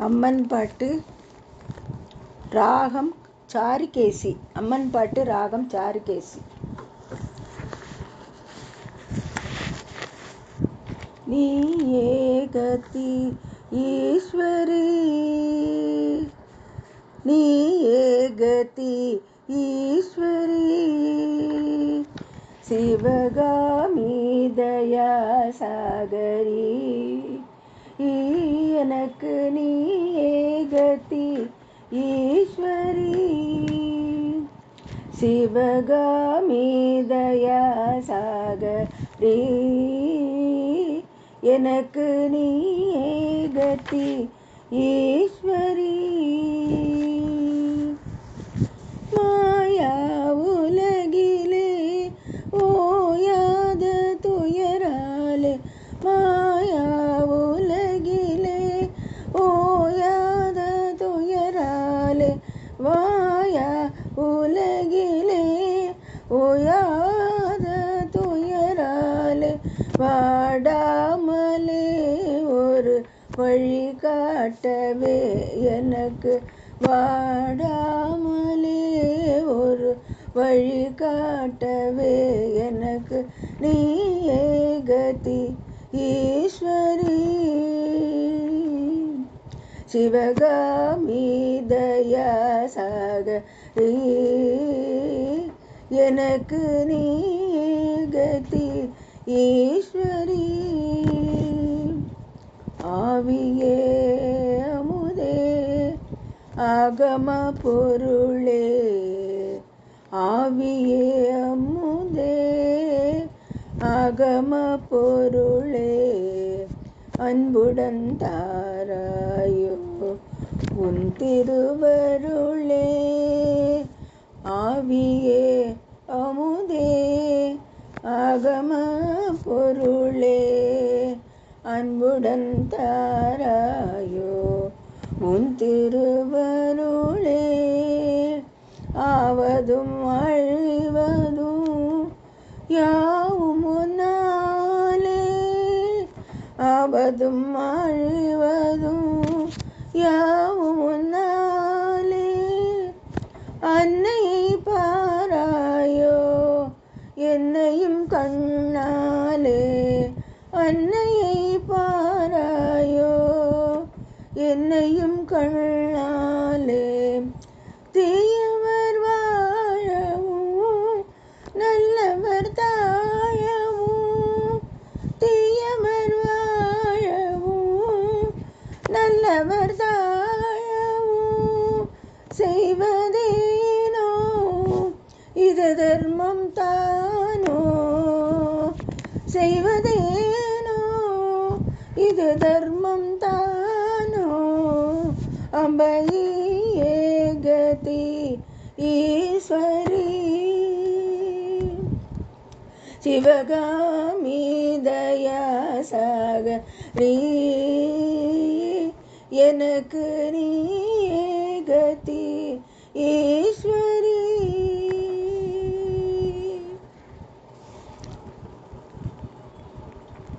அம்மன் பாட்டு ராகம் சாருகேசி. அம்மன் பாட்டு ராகம் சாருகேசி. நீயே கதி ஈஸ்வரி, நீயே கதி ஈஸ்வரி, சிவகாமி தயா சாகரி, எனக்கு நீயே கதி ஈஸ்வரி, சிவகாமி தயா சாகரி, எனக்கு நீயே கதி ஈஸ்வரி. மாயா உலகிலே ஓயாத துயராலே, மாயா உலகிலே ஓயாத துயராலே, வாயா உலகிலே ஓயாத துயராலே, வாடாமலே ஒரு வழி காட்டவே எனக்கு, வாடாமலே ஒரு வழி காட்டவே எனக்கு நீயே கதி ஈஸ்வரி, சிவகாமி தயா சாகரி, எனக்கு நீயே கதி ஈஸ்வரி. ஆவியே அமுதே ஆகம பொருளே, ஆவியே அமுதே ஆகம பொருளே, அன்புடன் தாராயோ உன் திருவருளே, ஆவியே அமுதே ஆகம பொருளே, அன்புடன் தாராயோ உன் திருவருளே, ஆவதும் அழிவதும் யாவும் உன்னாலே, ஆவதும் அழிவதும் யாவும் உன்னாலே, அன்னையை பாராயோ என்னையும் கண்ணாலே, அன்னையை பாராயோ என்னையும் கண்ணாலே, தீயவர் வாழவும் நல்லவர் தாழவும், தீயவர் வாழவும் நல்லவர் தாழவும், செய்வதேனோ இது தர்மம் தானோ, செய்வதேனோ இது தர்மம் தானோ, அம்பையே கதி ஈஸ்வரி, சிவகாமி தயா சாகரி, எனக்கு நீயே கதி ஈஸ்வரி.